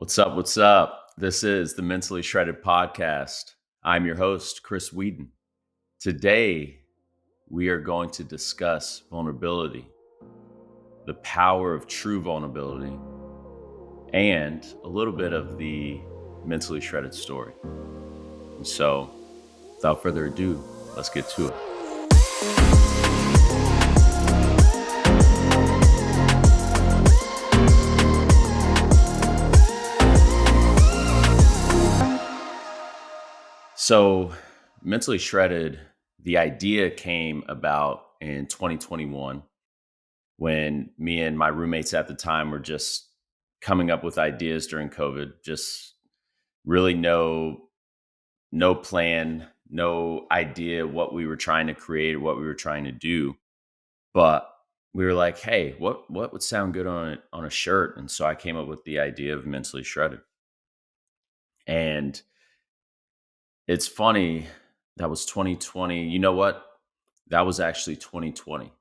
What's up? What's up? This is the Mentally Shredded Podcast. I'm your host, Chris Weedon. Today, we are going to discuss vulnerability, the power of true vulnerability, and a little bit of the mentally shredded story. And so, without further ado, let's get to it. So, mentally shredded, the idea came about in 2021 when me and my roommates at the time were just coming up with ideas during COVID, just really no plan, no idea what we were trying to create, what we were trying to do. But we were like, hey, what would sound good on a shirt? And so I came up with the idea of mentally shredded. And it's funny, that was 2020. You know what? That was actually 2020.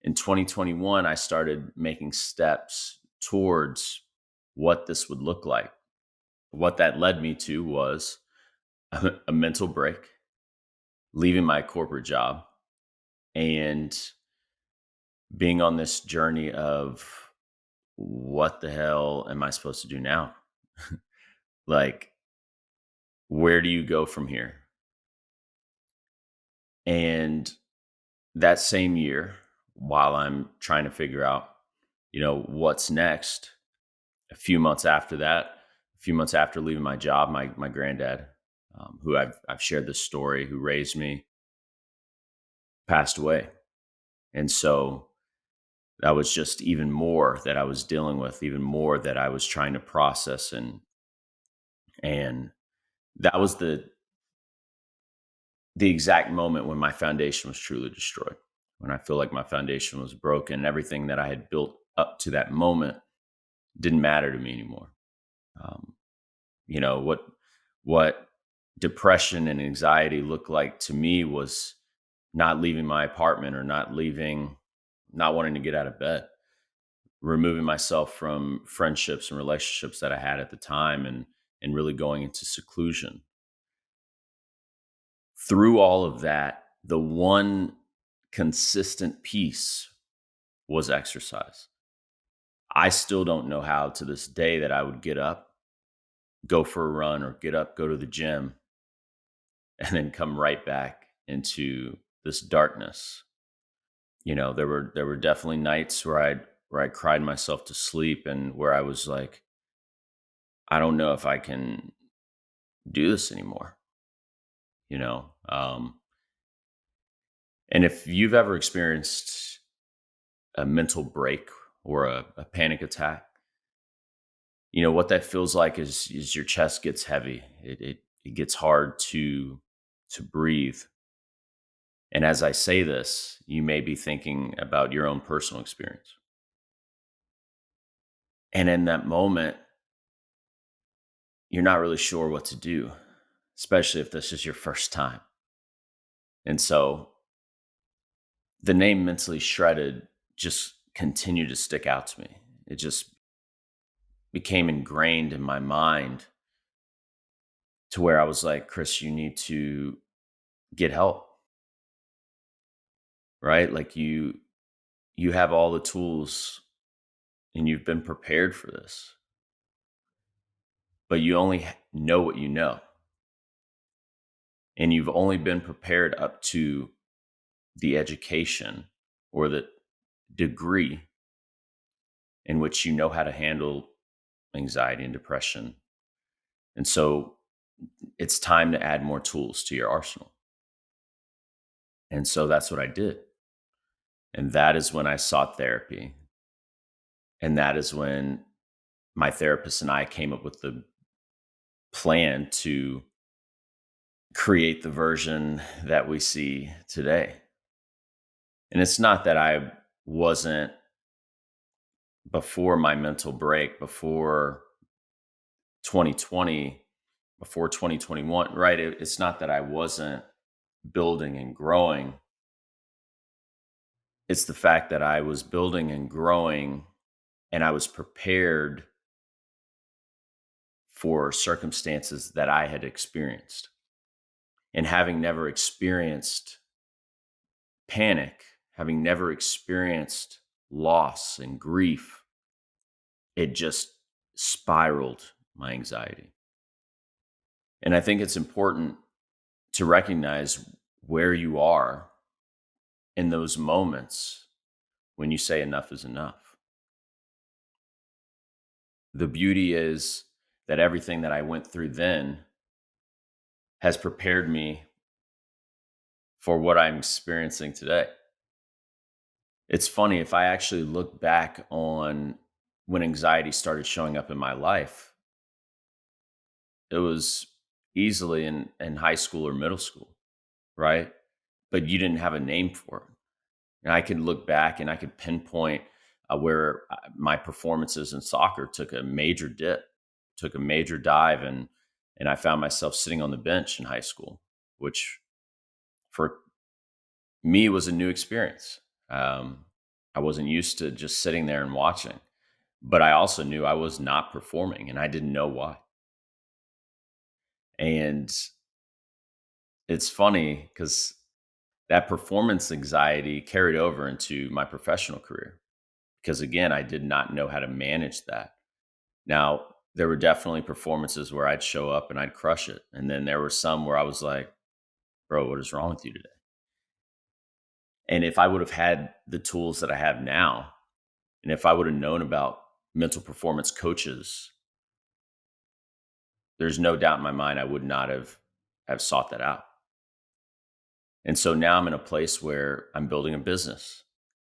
In 2021, I started making steps towards what this would look like. What that led me to was a mental break, leaving my corporate job, and being on this journey of what the hell am I supposed to do now? Like, where do you go from here? And that same year, while I'm trying to figure out, what's next, a few months after that, a few months after leaving my job, my granddad, who I've shared this story, who raised me, passed away. And so that was just even more that I was dealing with, even more that I was trying to process. And that was the exact moment when my foundation was truly destroyed, when I feel like my foundation was broken. Everything that I had built up to that moment didn't matter to me anymore. Um, what depression and anxiety looked like to me was not leaving my apartment, or not wanting to get out of bed, removing myself from friendships and relationships that I had at the time, and really going into seclusion. Through all of that, the one consistent piece was exercise. I still don't know how, to this day, that I would get up, go for a run, or get up, go to the gym, and then come right back into this darkness. There were definitely nights where I cried myself to sleep, and where I was like, I don't know if I can do this anymore. You know, and if you've ever experienced a mental break or a panic attack, what that feels like is your chest gets heavy. It gets hard to breathe. And as I say this, you may be thinking about your own personal experience. And in that moment, you're not really sure what to do, especially if this is your first time. And so the name Mentally Shredded just continued to stick out to me. It just became ingrained in my mind, to where I was like, Chris, you need to get help, right? Like, you have all the tools, and you've been prepared for this, but you only know what you know. And you've only been prepared up to the education or the degree in which you know how to handle anxiety and depression. And so it's time to add more tools to your arsenal. And so that's what I did. And that is when I sought therapy. And that is when my therapist and I came up with the plan to create the version that we see today. And it's not that I wasn't, before my mental break, before 2020, before 2021, right? It's not that I wasn't building and growing. It's the fact that I was building and growing, and I was prepared for circumstances that I had experienced. And having never experienced panic, having never experienced loss and grief, it just spiraled my anxiety. And I think it's important to recognize where you are in those moments when you say enough is enough. The beauty is that everything that I went through then has prepared me for what I'm experiencing today. It's funny, if I actually look back on when anxiety started showing up in my life, it was easily in high school or middle school, right? But you didn't have a name for it. And I could look back and I could pinpoint where my performances in soccer took a major dip, took a major dive, and I found myself sitting on the bench in high school, which for me was a new experience. I wasn't used to just sitting there and watching, but I also knew I was not performing, and I didn't know why. And it's funny because that performance anxiety carried over into my professional career because, again, I did not know how to manage that. Now, there were definitely performances where I'd show up and I'd crush it. And then there were some where I was like, bro, what is wrong with you today? And if I would have had the tools that I have now, and if I would have known about mental performance coaches, there's no doubt in my mind I would not have sought that out. And so now I'm in a place where I'm building a business.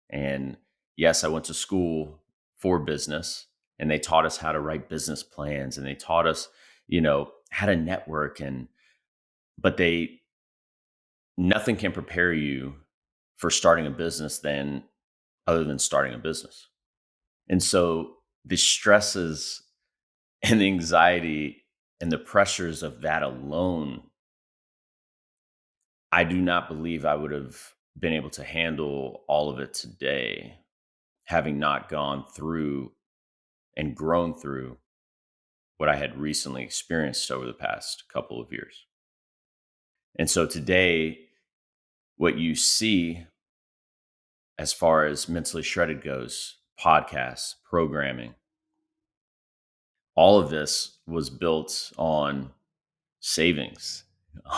And yes, I went to school for business, and they taught us how to write business plans, and they taught us, how to network, but they nothing can prepare you for starting a business other than starting a business. And so the stresses and the anxiety and the pressures of that alone, I do not believe I would have been able to handle all of it today, having not gone through and grown through what I had recently experienced over the past couple of years. And so today, what you see as far as Mentally Shredded goes, podcasts, programming, all of this was built on savings,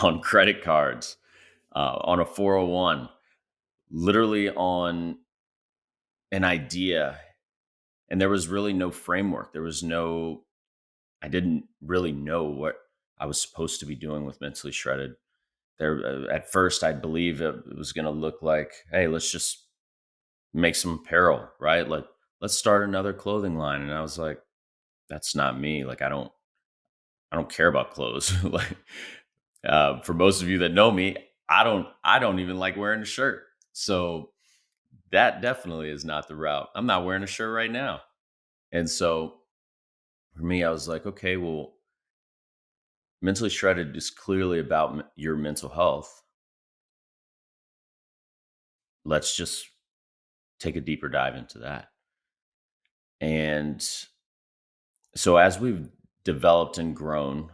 on credit cards, on a 401, literally on an idea. And there was really no framework. I didn't really know what I was supposed to be doing with Mentally Shredded. At first, I believe it was going to look like, hey, let's just make some apparel, right? Like, let's start another clothing line. And I was like, that's not me. Like, I don't care about clothes. Like, for most of you that know me, I don't even like wearing a shirt. So that definitely is not the route. I'm not wearing a shirt right now. And so for me, I was like, okay, well, Mentally Shredded is clearly about your mental health. Let's just take a deeper dive into that. And so as we've developed and grown,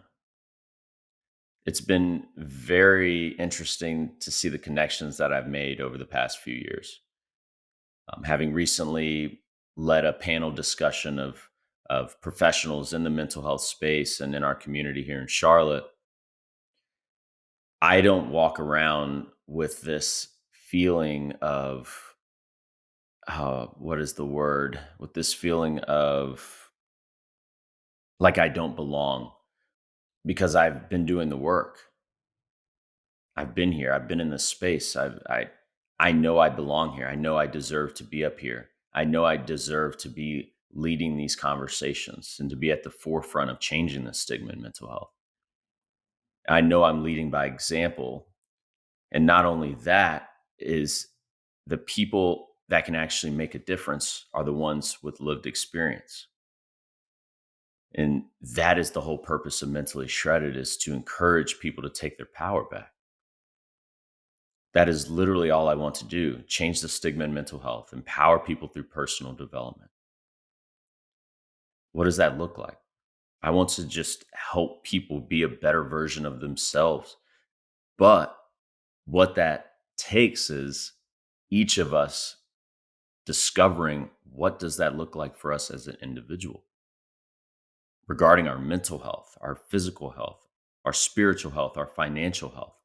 it's been very interesting to see the connections that I've made over the past few years. Having recently led a panel discussion of professionals in the mental health space and in our community here in Charlotte, I don't walk around with this feeling of what is the word? With this feeling of like I don't belong because I've been doing the work. I've been here. I've been in this space. I know I belong here. I know I deserve to be up here. I know I deserve to be leading these conversations and to be at the forefront of changing the stigma in mental health. I know I'm leading by example. And not only that, is the people that can actually make a difference are the ones with lived experience. And that is the whole purpose of Mentally Shredded, is to encourage people to take their power back. That is literally all I want to do. Change the stigma in mental health, empower people through personal development. What does that look like? I want to just help people be a better version of themselves. But what that takes is each of us discovering what does that look like for us as an individual regarding our mental health, our physical health, our spiritual health, our financial health.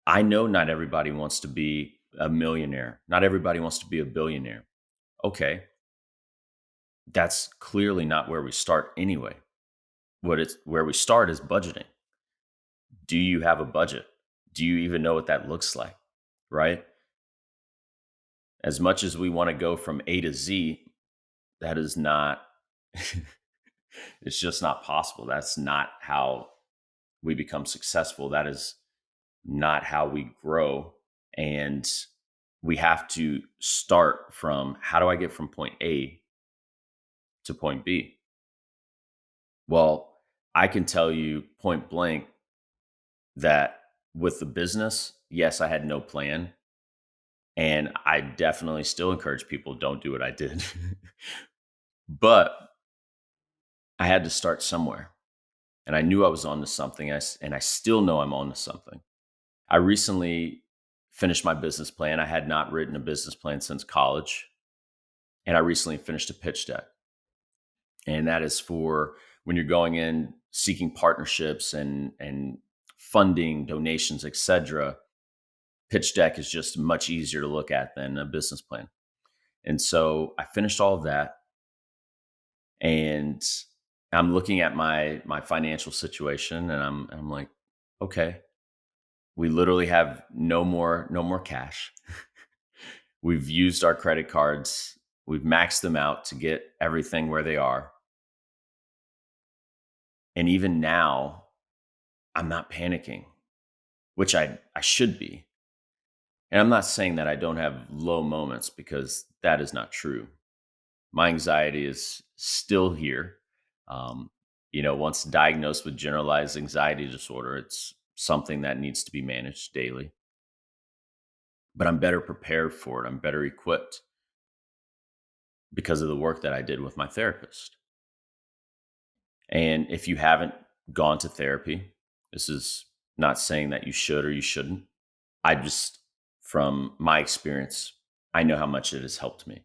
I know not everybody wants to be a millionaire. Not everybody wants to be a billionaire. Okay, that's clearly not where we start anyway. Where we start is budgeting. Do you have a budget? Do you even know what that looks like? Right? As much as we want to go from A to Z, that is not it's just not possible. That's not how we become successful. That is not how we grow. And we have to start from, how do I get from point A to point B? Well, I can tell you point blank that with the business, yes, I had no plan. And I definitely still encourage people, don't do what I did. But I had to start somewhere. And I knew I was on to something. And I still know I'm on to something. I recently finished my business plan. I had not written a business plan since college. And I recently finished a pitch deck. And that is for when you're going in seeking partnerships and funding, donations, etc. Pitch deck is just much easier to look at than a business plan. And so I finished all of that, and I'm looking at my financial situation, and I'm like, okay, we literally have no more cash. We've used our credit cards. We've maxed them out to get everything where they are. And even now, I'm not panicking, which I should be. And I'm not saying that I don't have low moments, because that is not true. My anxiety is still here. Um, once diagnosed with generalized anxiety disorder, it's something that needs to be managed daily. But I'm better prepared for it. I'm better equipped because of the work that I did with my therapist. And if you haven't gone to therapy, this is not saying that you should or you shouldn't. I just, from my experience, I know how much it has helped me.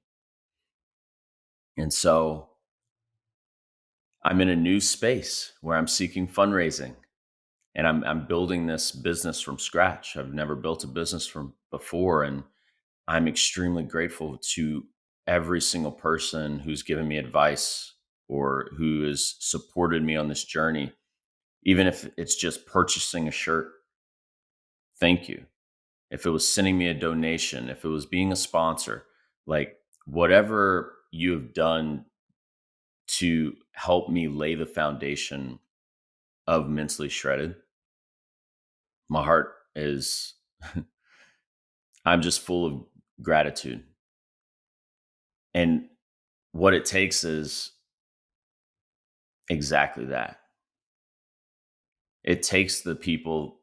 And so I'm in a new space where I'm seeking fundraising, and I'm building this business from scratch. I've never built a business from before, and I'm extremely grateful to every single person who's given me advice or who has supported me on this journey, even if it's just purchasing a shirt. Thank you. If it was sending me a donation, if it was being a sponsor, like whatever you have done to help me lay the foundation of Mentally Shredded, my heart is, I'm just full of gratitude. And what it takes is exactly that. It takes the people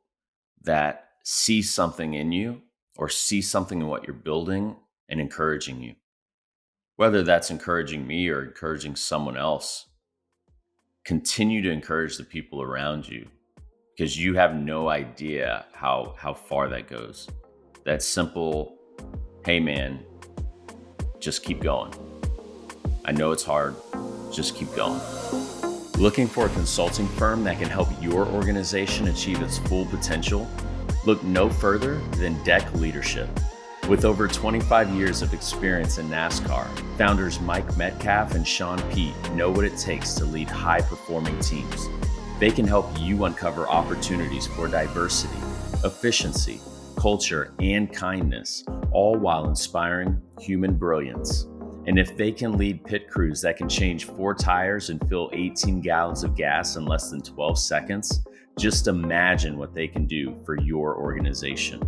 that see something in you or see something in what you're building and encouraging you. Whether that's encouraging me or encouraging someone else, continue to encourage the people around you, because you have no idea how far that goes. That simple, hey man, just keep going. I know it's hard, just keep going. Looking for a consulting firm that can help your organization achieve its full potential? Look no further than Deck Leadership. With over 25 years of experience in NASCAR, founders Mike Metcalf and Sean Pete know what it takes to lead high-performing teams. They can help you uncover opportunities for diversity, efficiency, culture, and kindness, all while inspiring human brilliance. And if they can lead pit crews that can change 4 tires and fill 18 gallons of gas in less than 12 seconds, just imagine what they can do for your organization.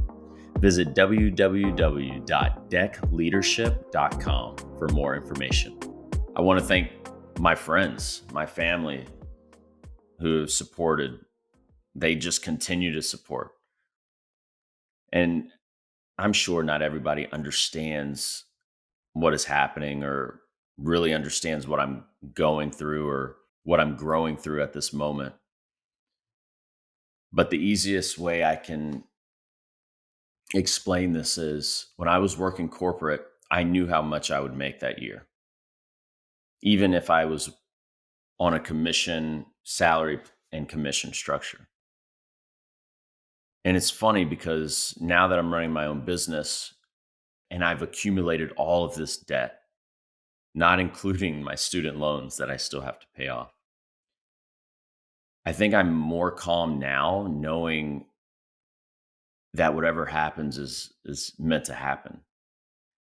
Visit www.deckleadership.com for more information. I want to thank my friends, my family who have supported. They just continue to support. And I'm sure not everybody understands what is happening or really understands what I'm going through or what I'm growing through at this moment. But the easiest way I can explain this is when I was working corporate, I knew how much I would make that year, even if I was on a commission salary and commission structure. And it's funny because now that I'm running my own business and I've accumulated all of this debt, not including my student loans that I still have to pay off, I think I'm more calm now knowing that whatever happens is meant to happen.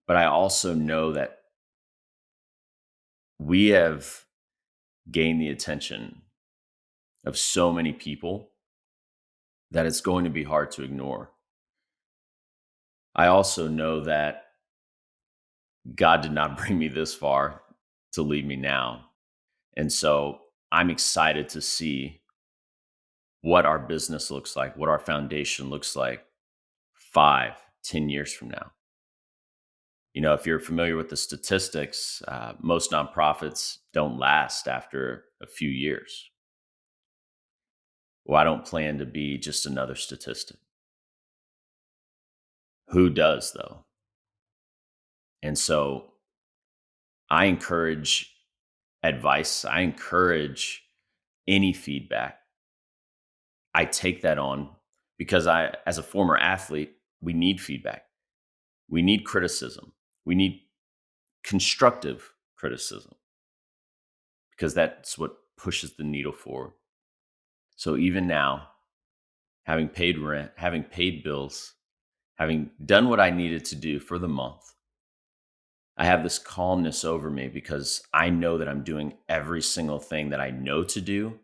But I also know that we have gained the attention of so many people that it's going to be hard to ignore. I also know that God did not bring me this far to leave me now. And so I'm excited to see what our business looks like, what our foundation looks like 5, 10 years from now. You know, if you're familiar with the statistics, most nonprofits don't last after a few years. Well, I don't plan to be just another statistic. Who does, though? And so I encourage advice, I encourage any feedback. I take that on because as a former athlete, we need feedback. We need criticism. We need constructive criticism because that's what pushes the needle forward. So even now, having paid rent, having paid bills, having done what I needed to do for the month, I have this calmness over me because I know that I'm doing every single thing that I know to do.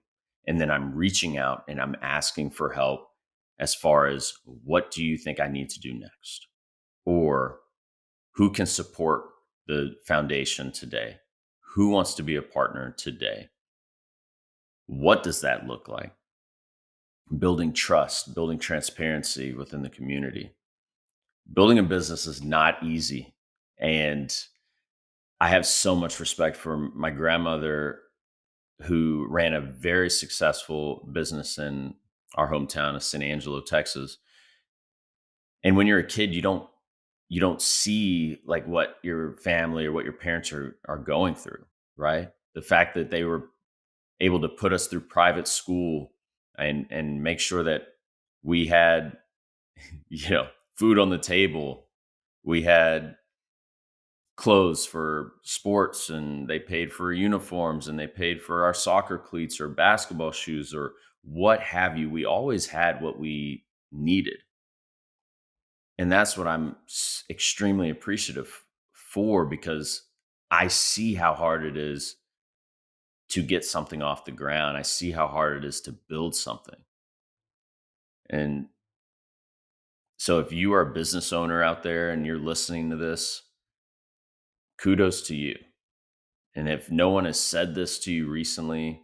And then I'm reaching out and I'm asking for help as far as what do you think I need to do next? Or who can support the foundation today? Who wants to be a partner today? What does that look like? Building trust, building transparency within the community. Building a business is not easy. And I have so much respect for my grandmother who ran a very successful business in our hometown of San Angelo, Texas. And when you're a kid, you don't see like what your family or what your parents are going through, right? The fact that they were able to put us through private school and make sure that we had food on the table, we had clothes for sports, and they paid for uniforms, and they paid for our soccer cleats or basketball shoes or what have you. We always had what we needed. And that's what I'm extremely appreciative for because I see how hard it is to get something off the ground. I see how hard it is to build something. And so if you are a business owner out there and you're listening to this, kudos to you. And if no one has said this to you recently,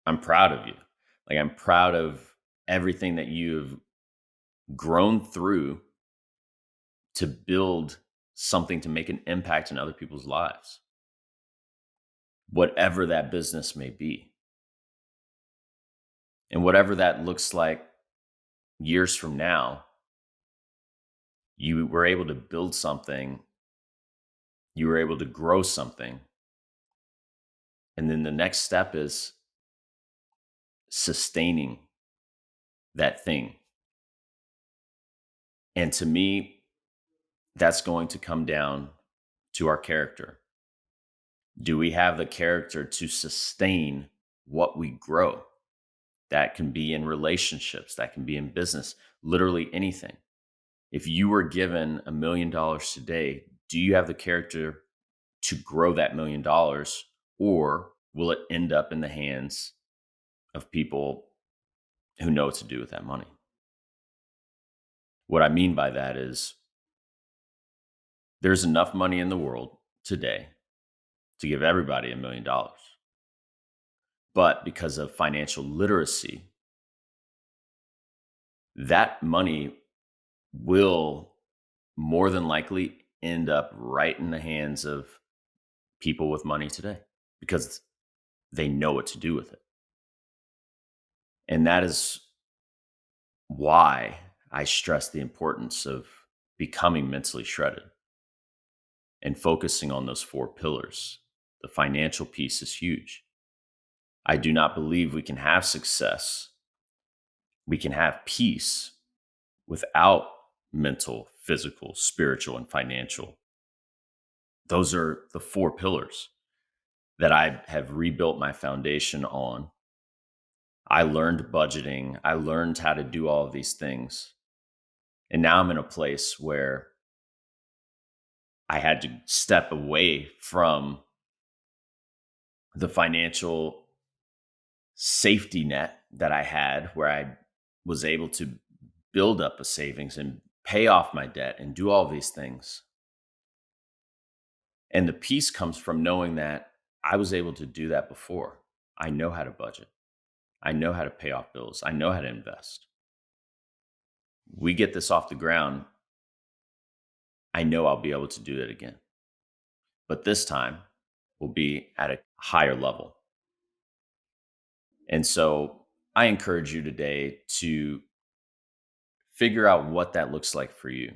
I'm proud of you. Like, I'm proud of everything that you've grown through to build something to make an impact in other people's lives, whatever that business may be. And whatever that looks like years from now, you were able to build something, you were able to grow something. And then the next step is sustaining that thing. And to me, that's going to come down to our character. Do we have the character to sustain what we grow? That can be in relationships, that can be in business, literally anything. If you were given $1 million today, do you have the character to grow that $1 million, or will it end up in the hands of people who know what to do with that money? What I mean by that is there's enough money in the world today to give everybody $1 million. But because of financial literacy, that money will more than likely end up right in the hands of people with money today because they know what to do with it. And that is why I stress the importance of becoming mentally shredded and focusing on those 4 pillars. The financial piece is huge. I do not believe we can have success, we can have peace without mental, physical, spiritual, and financial. Those are the 4 pillars that I have rebuilt my foundation on. I learned budgeting. I learned how to do all of these things. And now I'm in a place where I had to step away from the financial safety net that I had, where I was able to build up a savings and pay off my debt and do all these things. And the peace comes from knowing that I was able to do that before. I know how to budget. I know how to pay off bills. I know how to invest. We get this off the ground, I know I'll be able to do it again. But this time will be at a higher level. And so I encourage you today to figure out what that looks like for you.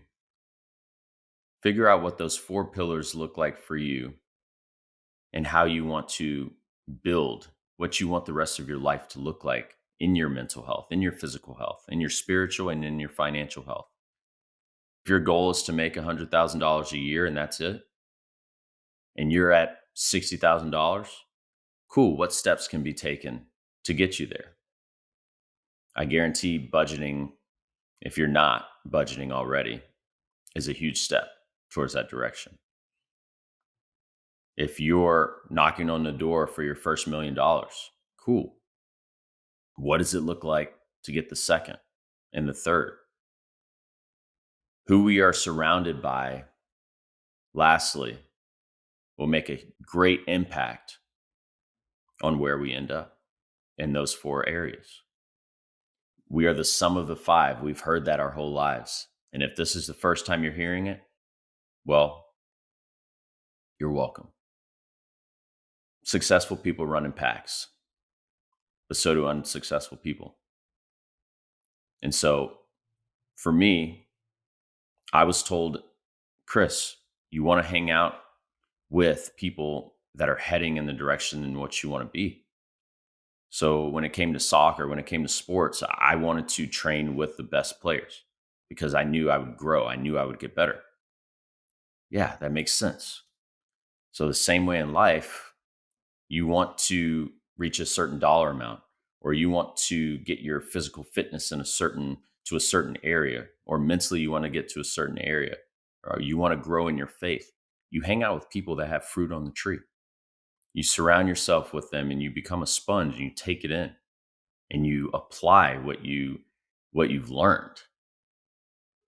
Figure out what those 4 pillars look like for you and how you want to build what you want the rest of your life to look like in your mental health, in your physical health, in your spiritual, and in your financial health. If your goal is to make $100,000 a year and that's it, and you're at $60,000, cool. What steps can be taken to get you there? I guarantee budgeting, if you're not budgeting already, is a huge step towards that direction. If you're knocking on the door for your first $1 million, cool. What does it look like to get the second and the third? Who we are surrounded by, lastly, will make a great impact on where we end up in those 4 areas. We are the sum of the 5. We've heard that our whole lives. And if this is the first time you're hearing it, well, you're welcome. Successful people run in packs, but so do unsuccessful people. And so for me, I was told, Chris, you want to hang out with people that are heading in the direction in which you want to be. So when it came to soccer, when it came to sports, I wanted to train with the best players because I knew I would grow. I knew I would get better. Yeah, that makes sense. So the same way in life, you want to reach a certain dollar amount, or you want to get your physical fitness to a certain area, or mentally you want to get to a certain area, or you want to grow in your faith. You hang out with people that have fruit on the tree. You surround yourself with them and you become a sponge and you take it in and you apply what you've learned.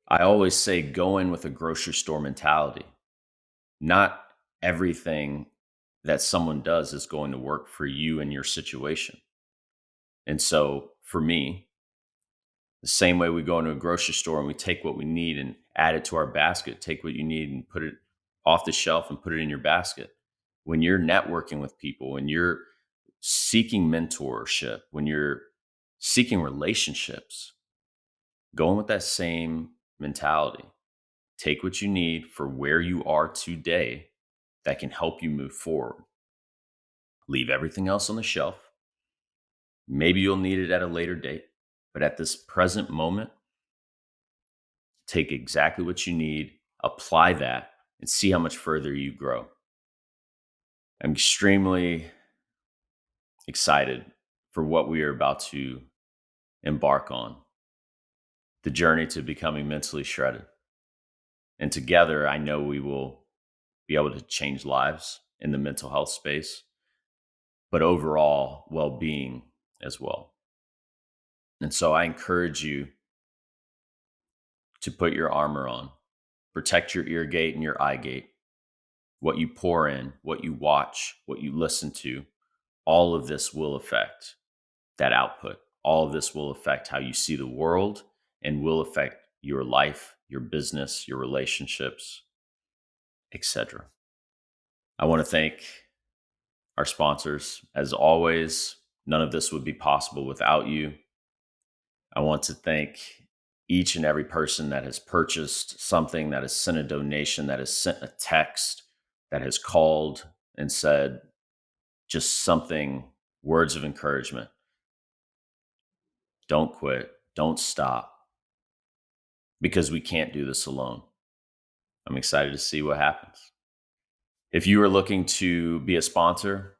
I always say go in with a grocery store mentality. Not everything that someone does is going to work for you and your situation. And so for me, the same way we go into a grocery store and we take what we need and add it to our basket, take what you need and put it off the shelf and put it in your basket. When you're networking with people, when you're seeking mentorship, when you're seeking relationships, go in with that same mentality. Take what you need for where you are today that can help you move forward. Leave everything else on the shelf. Maybe you'll need it at a later date, but at this present moment, take exactly what you need, apply that, and see how much further you grow. I'm extremely excited for what we are about to embark on, the journey to becoming mentally shredded. And together, I know we will be able to change lives in the mental health space, but overall well-being as well. And so I encourage you to put your armor on, protect your ear gate and your eye gate. What you pour in, what you watch, what you listen to, all of this will affect that output. All of this will affect how you see the world and will affect your life, your business, your relationships, etc. I want to thank our sponsors. As always, none of this would be possible without you. I want to thank each and every person that has purchased something, that has sent a donation, that has sent a text, that has called and said just something, words of encouragement. Don't quit. Don't stop, because we can't do this alone. I'm excited to see what happens. If you are looking to be a sponsor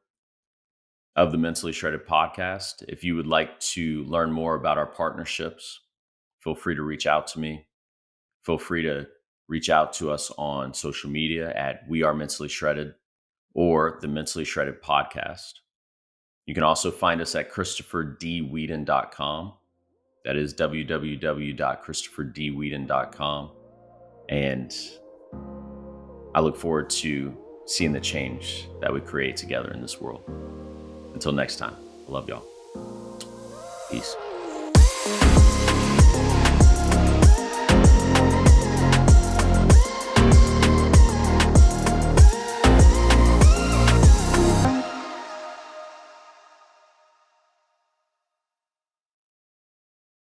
of the Mentally Shredded podcast, if you would like to learn more about our partnerships, feel free to reach out to me. Feel free to reach out to us on social media at We Are Mentally Shredded or the Mentally Shredded podcast. You can also find us at ChristopherDWeedon.com. That is www.ChristopherDWeedon.com. And I look forward to seeing the change that we create together in this world. Until next time, I love y'all. Peace.